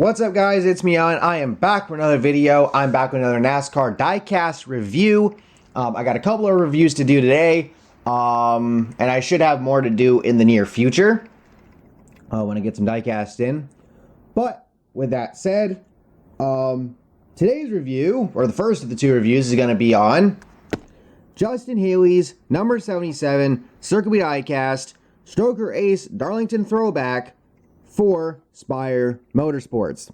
What's up, guys? It's me, Alan. I am back with another video. I'm back with another NASCAR Diecast review. I got a couple of reviews to do today, and I should have more to do in the near future when I get some diecast in. But with that said, today's review, or the first of the two reviews, is going to be on Justin Haley's number 77 Circuit Diecast Stroker Ace Darlington Throwback for Spire Motorsports.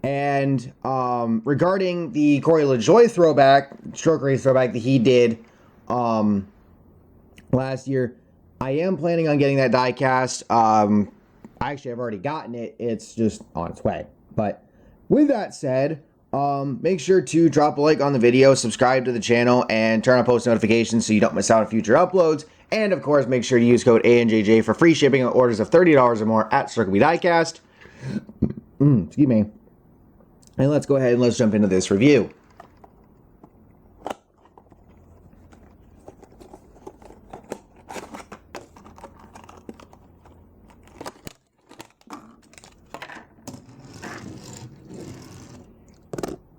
And regarding the Corey LaJoie throwback, Stroker Ace throwback that he did last year, I am planning on getting that diecast. Actually, I've already gotten it. It's just on its way. But with that said, make sure to drop a like on the video, subscribe to the channel, and turn on post notifications so you don't miss out on future uploads. And of course, make sure to use code ANJJ for free shipping on orders of $30 or more at Circuit Diecast. Excuse me. And let's go ahead and let's jump into this review.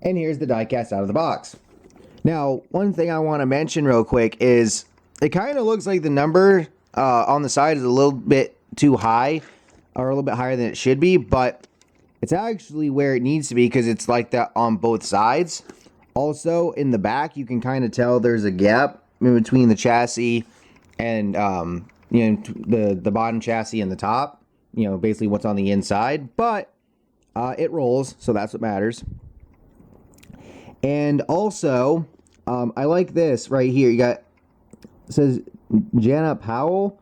And here's the diecast out of the box. Now, one thing I want to mention real quick is it kind of looks like the number on the side is a little bit too high, or a little bit higher than it should be, but it's actually where it needs to be because it's like that on both sides. Also, in the back, you can kind of tell there's a gap in between the chassis and the bottom chassis and the top. Basically what's on the inside, but it rolls, so that's what matters. And also, I like this right here. You got, it says Jana Powell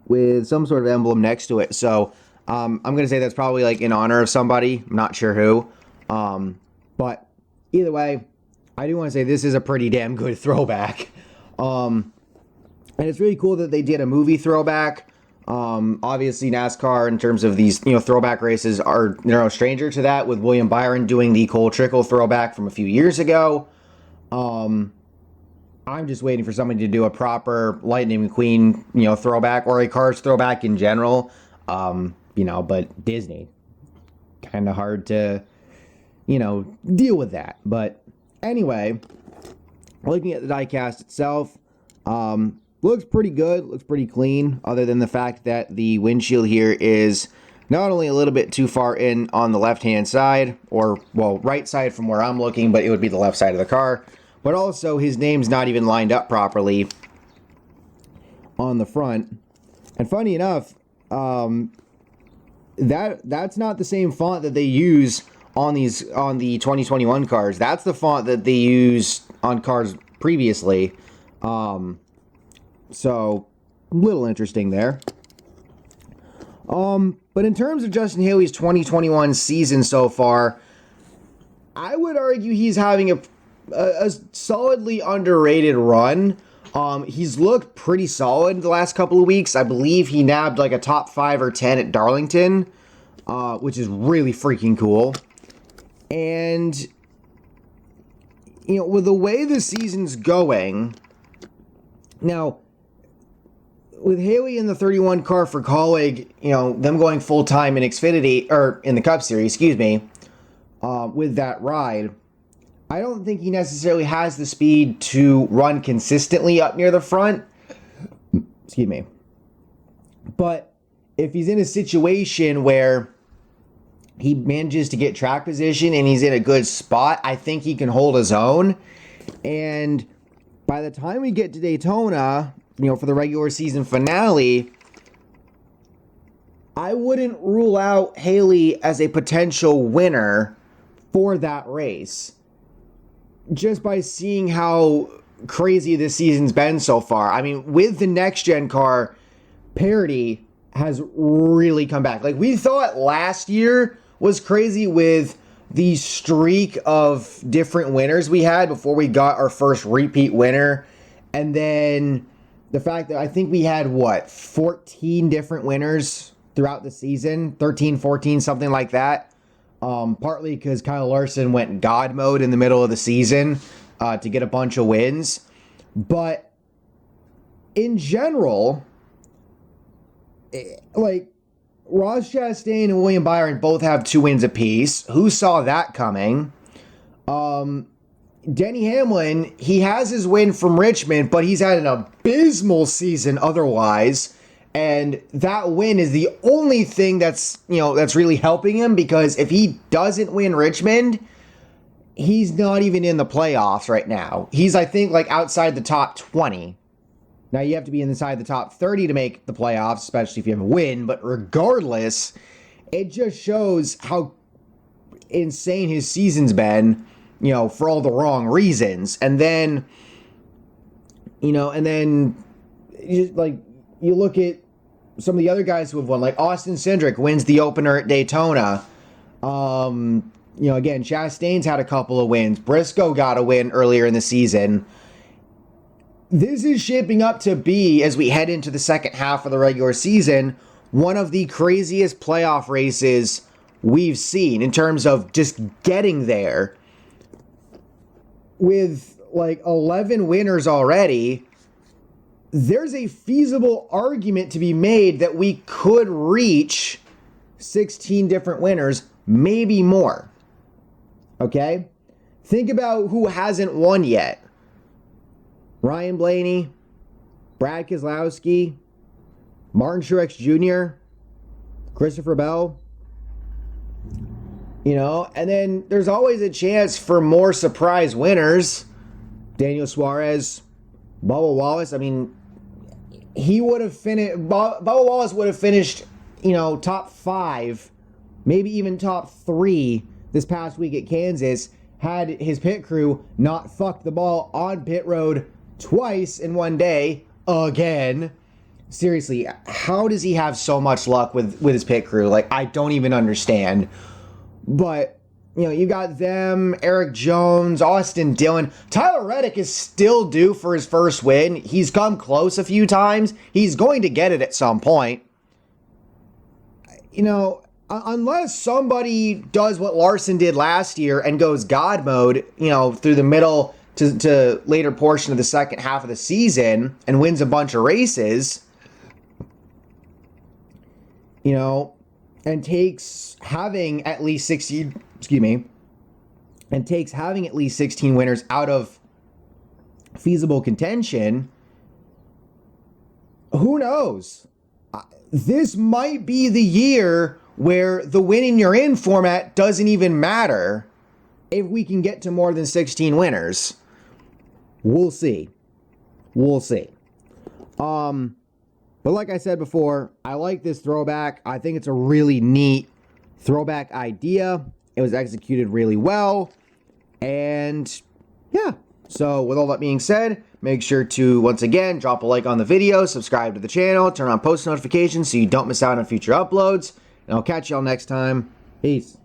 with some sort of emblem next to it. So I'm going to say that's probably like in honor of somebody. I'm not sure who. But either way, I do want to say this is a pretty damn good throwback. And it's really cool that they did a movie throwback. Obviously NASCAR in terms of these, throwback races are no stranger to that, with William Byron doing the Cole Trickle throwback from a few years ago. I'm just waiting for somebody to do a proper Lightning McQueen, throwback, or a Cars throwback in general. But Disney, kind of hard to, deal with that. But anyway, looking at the diecast itself, looks pretty good, looks pretty clean, other than the fact that the windshield here is not only a little bit too far in on the left-hand side, or, well, right side from where I'm looking, but it would be the left side of the car, but also his name's not even lined up properly on the front. And funny enough, that's not the same font that they use on the 2021 cars. That's the font that they used on cars previously. So, a little interesting there. But in terms of Justin Haley's 2021 season so far, I would argue he's having a solidly underrated run. He's looked pretty solid the last couple of weeks. I believe he nabbed like a top 5 or 10 at Darlington, which is really freaking cool. And, with the way the season's going, now, with Haley in the 31 car for Colleague, them going full-time in Xfinity, or in the Cup Series, excuse me, with that ride, I don't think he necessarily has the speed to run consistently up near the front. Excuse me. But if he's in a situation where he manages to get track position and he's in a good spot, I think he can hold his own. And by the time we get to Daytona, for the regular season finale, I wouldn't rule out Haley as a potential winner for that race, just by seeing how crazy this season's been so far. I mean, with the next-gen car, parity has really come back. Like, we thought last year was crazy with the streak of different winners we had before we got our first repeat winner. And then the fact that I think we had, 14 different winners throughout the season, 13, 14, something like that. Partly because Kyle Larson went God mode in the middle of the season to get a bunch of wins. But in general, like, Ross Chastain and William Byron both have 2 wins apiece. Who saw that coming? Denny Hamlin, he has his win from Richmond, but he's had an abysmal season otherwise. And that win is the only thing that's really helping him, because if he doesn't win Richmond, he's not even in the playoffs right now. He's, I think, like outside the top 20. Now, you have to be inside the top 30 to make the playoffs, especially if you have a win. But regardless, it just shows how insane his season's been, for all the wrong reasons. And then, you look at some of the other guys who have won, like Austin Cindric wins the opener at Daytona. Again, Chastain's had a couple of wins. Briscoe got a win earlier in the season. This is shaping up to be, as we head into the second half of the regular season, one of the craziest playoff races we've seen in terms of just getting there. With like 11 winners already, there's a feasible argument to be made that we could reach 16 different winners, maybe more. Okay? Think about who hasn't won yet. Ryan Blaney, Brad Keselowski, Martin Truex Jr., Christopher Bell. And then there's always a chance for more surprise winners. Daniel Suarez, Bubba Wallace. I mean, he would have finished. Bubba Wallace would have finished, top 5, maybe even top 3 this past week at Kansas, had his pit crew not fucked the ball on pit road twice in one day again. Seriously, how does he have so much luck with his pit crew? Like, I don't even understand. But, you got them, Eric Jones, Austin Dillon. Tyler Reddick is still due for his first win. He's come close a few times. He's going to get it at some point. Unless somebody does what Larson did last year and goes God mode, through the middle to later portion of the second half of the season and wins a bunch of races, and takes having at least 16 winners out of feasible contention, who knows? This might be the year where the winning you're in format doesn't even matter if we can get to more than 16 winners. We'll see. But like I said before, I like this throwback. I think it's a really neat throwback idea. It was executed really well. And yeah. So with all that being said, make sure to, once again, drop a like on the video, subscribe to the channel, turn on post notifications so you don't miss out on future uploads. And I'll catch y'all next time. Peace.